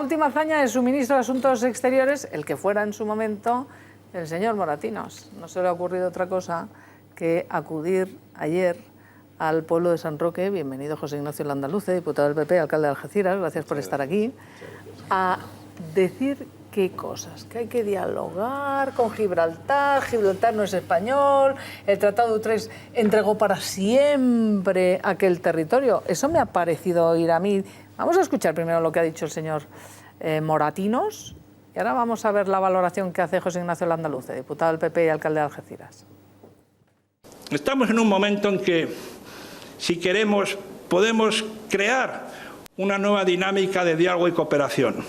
última hazaña de su ministro de Asuntos Exteriores, el que fuera en su momento el señor Moratinos. No se le ha ocurrido otra cosa que acudir ayer al pueblo de San Roque. Bienvenido José Ignacio Landaluce, diputado del PP, alcalde de Algeciras, gracias por estar aquí, a decir qué cosas, que hay que dialogar con Gibraltar, Gibraltar no es español, el Tratado de Utrecht entregó para siempre aquel territorio. Eso me ha parecido oír a mí. Vamos a escuchar primero lo que ha dicho el señor Moratinos y ahora vamos a ver la valoración que hace José Ignacio Landaluce, diputado del PP y alcalde de Algeciras. Estamos en un momento en que, si queremos, podemos crear una nueva dinámica de diálogo y cooperación.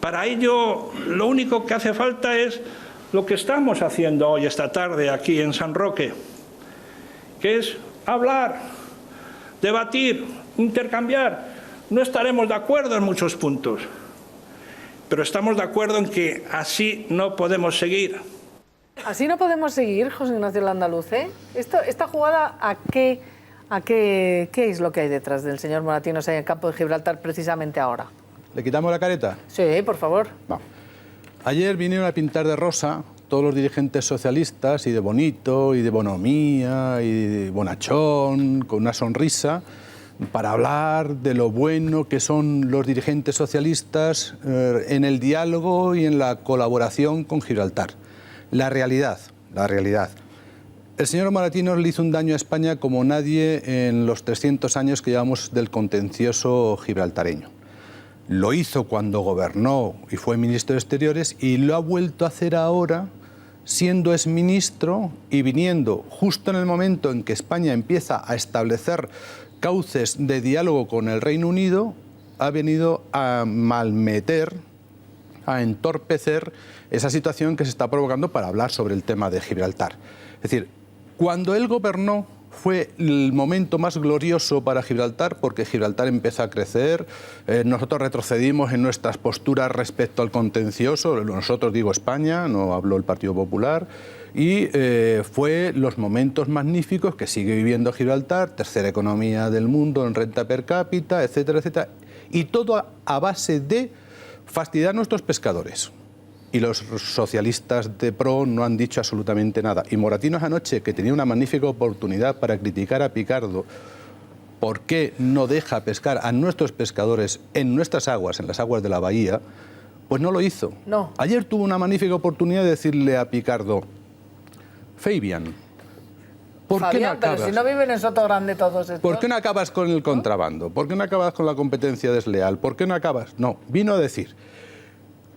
Para ello, lo único que hace falta es lo que estamos haciendo hoy, esta tarde, aquí en San Roque, que es hablar, debatir, intercambiar. No estaremos de acuerdo en muchos puntos, pero estamos de acuerdo en que así no podemos seguir. Así no podemos seguir, José Ignacio Landaluce. ¿Esta jugada qué es lo que hay detrás del señor Moratinos en el campo de Gibraltar precisamente ahora? ¿Le quitamos la careta? Sí, por favor. No. Ayer vinieron a pintar de rosa todos los dirigentes socialistas, y de bonito, y de bonomía, y de bonachón, con una sonrisa, para hablar de lo bueno que son los dirigentes socialistas en el diálogo y en la colaboración con Gibraltar. La realidad. El señor Moratinos le hizo un daño a España como nadie en los 300 años que llevamos del contencioso gibraltareño. Lo hizo cuando gobernó y fue ministro de Exteriores y lo ha vuelto a hacer ahora siendo exministro y viniendo justo en el momento en que España empieza a establecer cauces de diálogo con el Reino Unido, ha venido a malmeter, a entorpecer esa situación que se está provocando para hablar sobre el tema de Gibraltar. Es decir, cuando él gobernó fue el momento más glorioso para Gibraltar porque Gibraltar empezó a crecer, nosotros retrocedimos en nuestras posturas respecto al contencioso, nosotros digo España, no hablo el Partido Popular, y fue los momentos magníficos que sigue viviendo Gibraltar, tercera economía del mundo en renta per cápita, etcétera, etcétera, y todo a base de fastidiar a nuestros pescadores. Y los socialistas de pro no han dicho absolutamente nada. Y Moratinos anoche, que tenía una magnífica oportunidad para criticar a Picardo por qué no deja pescar a nuestros pescadores en nuestras aguas, en las aguas de la bahía, pues no lo hizo. No. Ayer tuvo una magnífica oportunidad de decirle a Picardo, Fabián, ¿por qué no acabas? Pero si no viven en Sotogrande todos estos. ¿Por qué no acabas con el contrabando? ¿Por qué no acabas con la competencia desleal? ¿Por qué no acabas? No, vino a decir,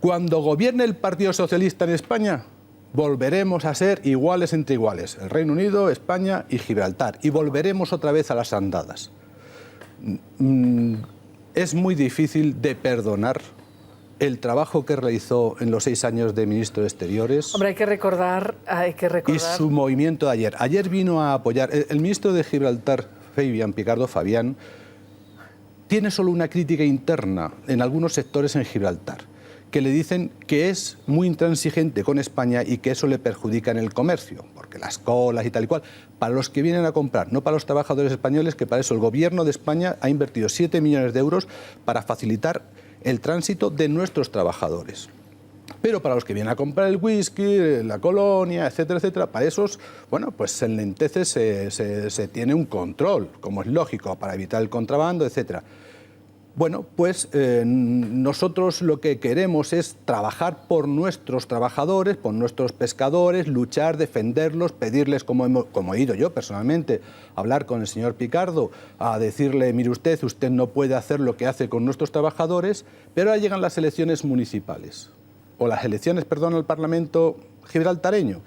cuando gobierne el Partido Socialista en España, volveremos a ser iguales entre iguales, el Reino Unido, España y Gibraltar, y volveremos otra vez a las andadas. Es muy difícil de perdonar el trabajo que realizó en los 6 años de ministro de Exteriores. Hombre, hay que recordar. Y su movimiento de ayer. Ayer vino a apoyar. El ministro de Gibraltar, Picardo Fabián, tiene solo una crítica interna en algunos sectores en Gibraltar, que le dicen que es muy intransigente con España y que eso le perjudica en el comercio, porque las colas y tal y cual, para los que vienen a comprar, no para los trabajadores españoles, que para eso el gobierno de España ha invertido 7 millones de euros para facilitar el tránsito de nuestros trabajadores. Pero para los que vienen a comprar el whisky, la colonia, etcétera, etcétera, para esos, bueno, pues en Lenteces se tiene un control, como es lógico, para evitar el contrabando, etcétera. Bueno, pues nosotros lo que queremos es trabajar por nuestros trabajadores, por nuestros pescadores, luchar, defenderlos, pedirles, como he ido yo personalmente, a hablar con el señor Picardo, a decirle, mire usted no puede hacer lo que hace con nuestros trabajadores, pero ahora llegan las elecciones municipales, o las elecciones, perdón, al Parlamento gibraltareño.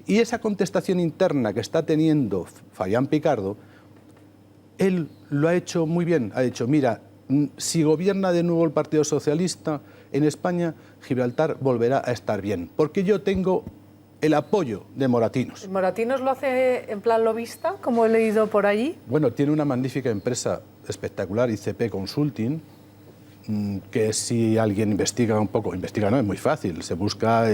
Y esa contestación interna que está teniendo Fabián Picardo, él lo ha hecho muy bien, ha dicho, mira, si gobierna de nuevo el Partido Socialista en España, Gibraltar volverá a estar bien, porque yo tengo el apoyo de Moratinos. ¿Moratinos lo hace en plan lobista, como he leído por allí? Bueno, tiene una magnífica empresa espectacular, ICP Consulting, que si alguien investiga un poco, investiga no, es muy fácil, se busca,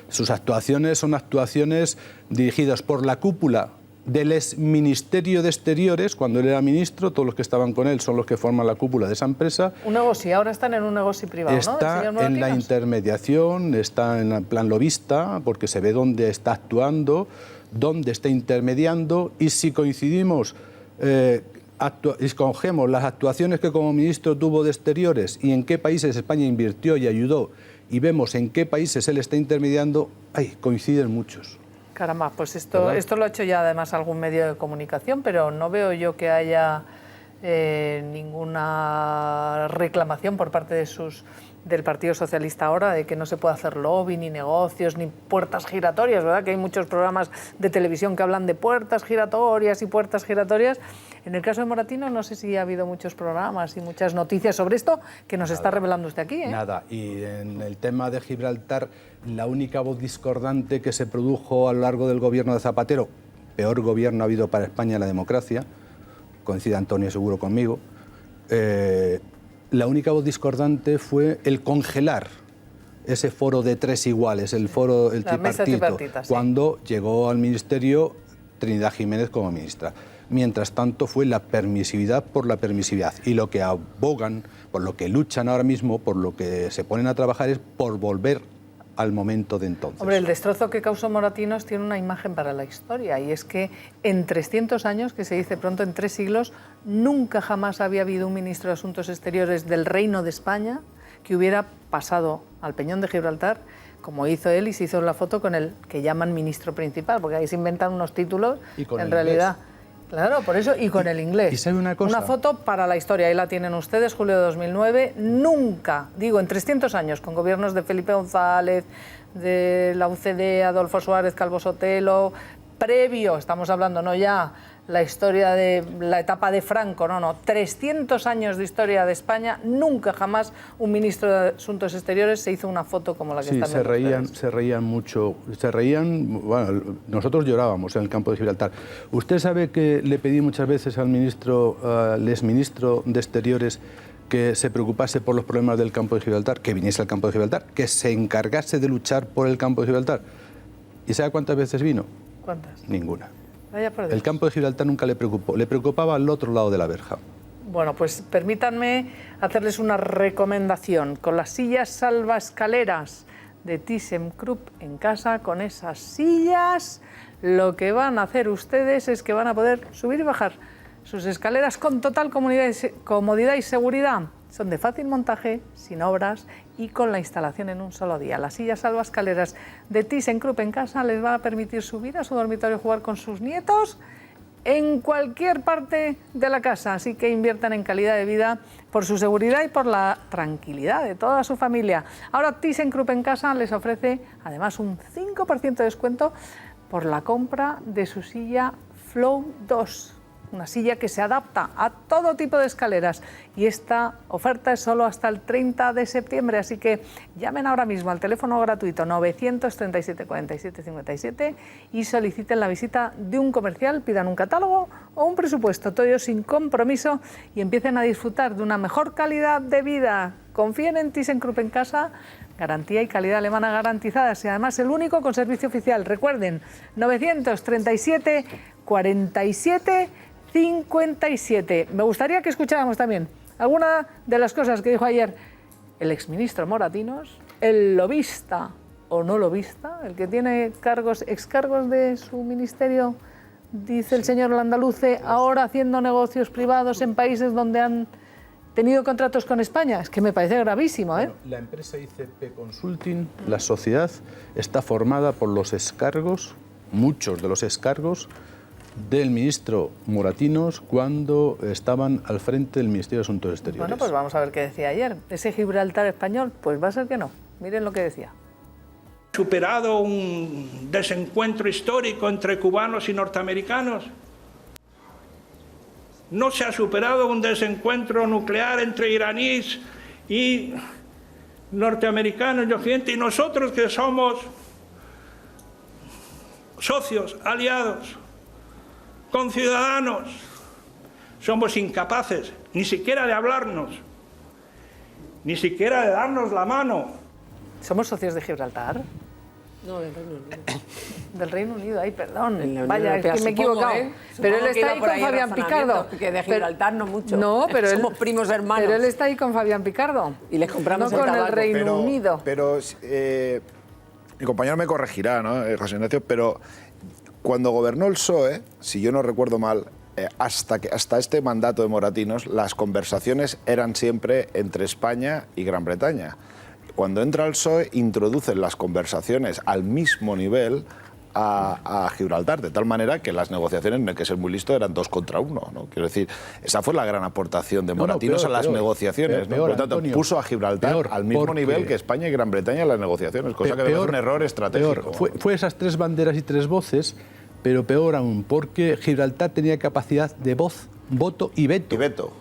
sus actuaciones son actuaciones dirigidas por la cúpula del exministerio de Exteriores, cuando él era ministro, todos los que estaban con él son los que forman la cúpula de esa empresa. Un negocio, ahora están en un negocio privado, está, ¿no? En la intermediación, está en el plan lobista, porque se ve dónde está actuando, dónde está intermediando, y si coincidimos, escogemos las actuaciones que como ministro tuvo de Exteriores y en qué países España invirtió y ayudó, y vemos en qué países él está intermediando, coinciden muchos. Caramba, pues esto lo ha hecho ya además algún medio de comunicación, pero no veo yo que haya ninguna reclamación por parte del Partido Socialista ahora de que no se puede hacer lobby, ni negocios, ni puertas giratorias, ¿verdad? Que hay muchos programas de televisión que hablan de puertas giratorias y puertas giratorias. En el caso de Moratinos no sé si ha habido muchos programas y muchas noticias sobre esto que nos está revelando usted aquí, ¿eh? Nada, y en el tema de Gibraltar, la única voz discordante que se produjo a lo largo del gobierno de Zapatero, peor gobierno ha habido para España en la democracia, coincide Antonio seguro conmigo, la única voz discordante fue el congelar ese foro de tres iguales, el tripartito, cuando llegó al ministerio Trinidad Jiménez como ministra. Mientras tanto fue la permisividad por la permisividad, y lo que abogan, por lo que luchan ahora mismo, por lo que se ponen a trabajar es por volver al momento de entonces. Hombre, el destrozo que causó Moratinos tiene una imagen para la historia, y es que en 300 años, que se dice pronto, en 3 siglos, nunca jamás había habido un ministro de Asuntos Exteriores del Reino de España que hubiera pasado al Peñón de Gibraltar, como hizo él, y se hizo la foto con el que llaman ministro principal, porque ahí se inventan unos títulos en realidad... Claro, por eso, y con el inglés. ¿Y sabe una cosa? Una foto para la historia, ahí la tienen ustedes, julio de 2009. Nunca, digo, en 300 años, con gobiernos de Felipe González, de la UCD, Adolfo Suárez, Calvo Sotelo, previo, estamos hablando, no ya la historia de la etapa de Franco, no, 300 años de historia de España, nunca jamás un ministro de Asuntos Exteriores se hizo una foto como la que están viendo ustedes. Se reían mucho, bueno, nosotros llorábamos en el campo de Gibraltar. Usted sabe que le pedí muchas veces al exministro de Exteriores que se preocupase por los problemas del campo de Gibraltar, que viniese al campo de Gibraltar, que se encargase de luchar por el campo de Gibraltar. ¿Y sabe cuántas veces vino? ¿Cuántas? Ninguna. Vaya por Dios. El campo de Gibraltar nunca le preocupó, le preocupaba al otro lado de la verja. Bueno, pues permítanme hacerles una recomendación. Con las sillas salvaescaleras de ThyssenKrupp en casa, con esas sillas, lo que van a hacer ustedes es que van a poder subir y bajar sus escaleras con total comodidad y seguridad. Son de fácil montaje, sin obras y con la instalación en un solo día. Las sillas salvaescaleras de ThyssenKrupp en casa les van a permitir subir a su dormitorio y jugar con sus nietos en cualquier parte de la casa. Así que inviertan en calidad de vida por su seguridad y por la tranquilidad de toda su familia. Ahora ThyssenKrupp en casa les ofrece además un 5% de descuento por la compra de su silla Flow 2. Una silla que se adapta a todo tipo de escaleras, y esta oferta es solo hasta el 30 de septiembre, así que llamen ahora mismo al teléfono gratuito 937 47 57 y soliciten la visita de un comercial, pidan un catálogo o un presupuesto, todo ello sin compromiso, y empiecen a disfrutar de una mejor calidad de vida. Confíen en ThyssenKrupp en casa, garantía y calidad alemana garantizadas, y además el único con servicio oficial. Recuerden, 937 47 57. Me gustaría que escucháramos también alguna de las cosas que dijo ayer el exministro Moratinos, el lobista o no lobista, el que tiene excargos de su ministerio, dice el señor Landaluce, ahora haciendo negocios privados en países donde han tenido contratos con España. Es que me parece gravísimo, ¿eh? Bueno, la empresa ICP Consulting, la sociedad, está formada por los excargos, muchos de los excargos, del ministro Moratinos cuando estaban al frente del Ministerio de Asuntos Exteriores. Bueno, pues vamos a ver qué decía ayer. Ese Gibraltar español, pues va a ser que no. Miren lo que decía. ¿Superado un desencuentro histórico entre cubanos y norteamericanos? ¿No se ha superado un desencuentro nuclear entre iraníes y norteamericanos y Occidente? Y nosotros, que somos socios, aliados, conciudadanos, somos incapaces ni siquiera de hablarnos, ni siquiera de darnos la mano. ¿Somos socios de Gibraltar? No, del Reino Unido. Del Reino Unido, ay, perdón. En la Unión Vaya, Europea, es que me he supongo, equivocado. Pero él Supongo que está iba ahí por con Fabián Picardo. razonamiento, que de Gibraltar no mucho. No, pero somos primos hermanos. Pero él está ahí con Fabián Picardo. Y les compramos no el con el tabaco. Reino Unido. Pero mi compañero me corregirá, ¿no? José Ignacio, pero cuando gobernó el PSOE, si yo no recuerdo mal, hasta este mandato de Moratinos, las conversaciones eran siempre entre España y Gran Bretaña. Cuando entra el PSOE, introducen las conversaciones al mismo nivel a Gibraltar, de tal manera que las negociaciones, no hay que ser muy listo, eran 2 contra 1, ¿no? Quiero decir, esa fue la gran aportación de Moratinos a las negociaciones, ¿no? Por lo tanto, Antonio, puso a Gibraltar al mismo nivel que España y Gran Bretaña en las negociaciones, cosa que es un error estratégico. Fue esas 3 banderas y 3 voces, pero peor aún, porque Gibraltar tenía capacidad de voz, voto y veto. Y veto.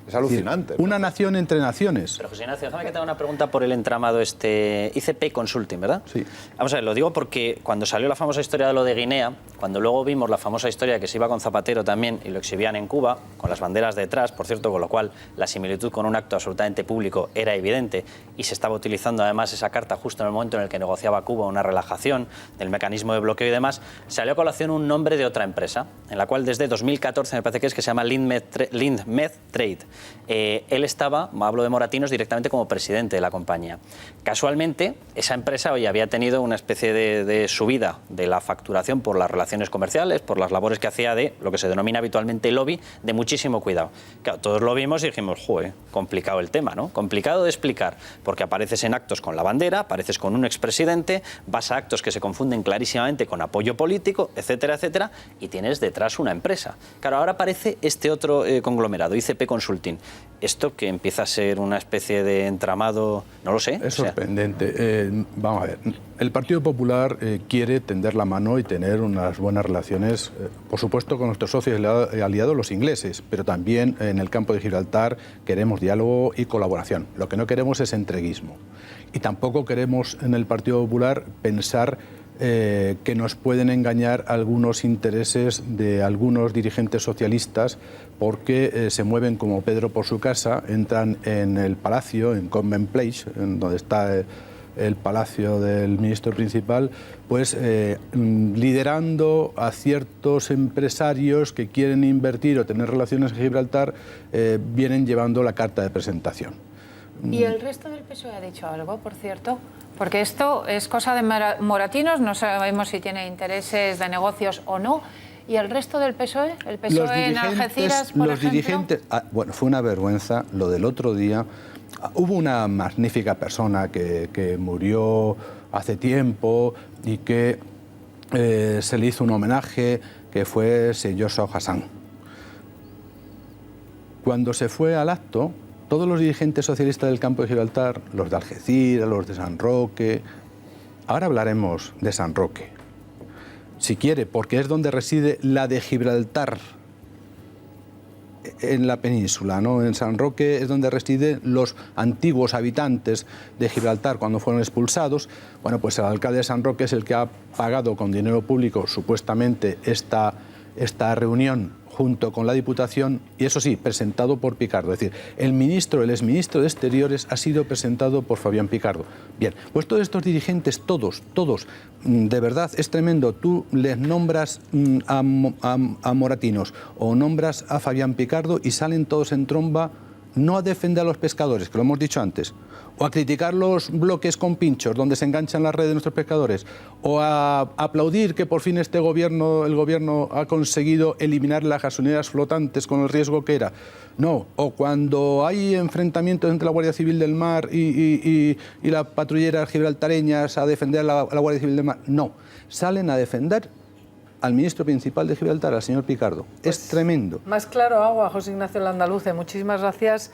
Es alucinante. Una nación entre naciones. Pero José Ignacio, déjame que te haga una pregunta por el entramado ICP Consulting, ¿verdad? Sí. Vamos a ver, lo digo porque cuando salió la famosa historia de lo de Guinea, cuando luego vimos la famosa historia que se iba con Zapatero también y lo exhibían en Cuba, con las banderas detrás, por cierto, con lo cual la similitud con un acto absolutamente público era evidente y se estaba utilizando además esa carta justo en el momento en el que negociaba Cuba una relajación del mecanismo de bloqueo y demás, salió a colación un nombre de otra empresa, en la cual desde 2014 me parece que se llama Lindmed Trade. Él estaba, hablo de Moratinos, directamente como presidente de la compañía. Casualmente, esa empresa hoy había tenido una especie de subida de la facturación por las relaciones comerciales, por las labores que hacía de lo que se denomina habitualmente lobby, de muchísimo cuidado. Claro, todos lo vimos y dijimos, joder, complicado el tema, ¿no? Complicado de explicar, porque apareces en actos con la bandera, apareces con un expresidente, vas a actos que se confunden clarísimamente con apoyo político, etcétera, etcétera, y tienes detrás una empresa. Claro, ahora aparece este otro conglomerado, ICP Consulting. Esto que empieza a ser una especie de entramado, no lo sé. Es sorprendente. Vamos a ver, el Partido Popular quiere tender la mano y tener unas buenas relaciones, por supuesto, con nuestros socios aliados, los ingleses, pero también en el campo de Gibraltar queremos diálogo y colaboración. Lo que no queremos es entreguismo. Y tampoco queremos en el Partido Popular pensar que nos pueden engañar algunos intereses de algunos dirigentes socialistas porque se mueven como Pedro por su casa, entran en el palacio, en Convent Place, en donde está el palacio del ministro principal, pues liderando a ciertos empresarios que quieren invertir o tener relaciones en Gibraltar, vienen llevando la carta de presentación. ¿Y el resto del PSOE ha dicho algo, por cierto? Porque esto es cosa de Moratinos, no sabemos si tiene intereses de negocios o no. ¿Y el resto del PSOE? ¿El PSOE en Algeciras, por ejemplo? Bueno, fue una vergüenza lo del otro día. Hubo una magnífica persona que murió hace tiempo y que se le hizo un homenaje, que fue Seyoso Hassan. Cuando se fue al acto, todos los dirigentes socialistas del campo de Gibraltar, los de Algeciras, los de San Roque, ahora hablaremos de San Roque, si quiere, porque es donde reside la de Gibraltar en la península, ¿no? En San Roque es donde residen los antiguos habitantes de Gibraltar cuando fueron expulsados. Bueno, pues el alcalde de San Roque es el que ha pagado con dinero público supuestamente esta reunión junto con la Diputación, y eso sí, presentado por Picardo. Es decir, el exministro de Exteriores ha sido presentado por Fabián Picardo. Bien, pues todos estos dirigentes, todos, de verdad es tremendo. Tú les nombras a Moratinos o nombras a Fabián Picardo y salen todos en tromba, no a defender a los pescadores, que lo hemos dicho antes, o a criticar los bloques con pinchos donde se enganchan las redes de nuestros pescadores, o a aplaudir que por fin el gobierno ha conseguido eliminar las gasolineras flotantes con el riesgo que era. No, o cuando hay enfrentamientos entre la Guardia Civil del Mar y las patrulleras gibraltareñas a defender a la Guardia Civil del Mar. No, salen a defender al ministro principal de Gibraltar, al señor Picardo. Pues es tremendo. Más claro agua, José Ignacio Landaluce. Muchísimas gracias.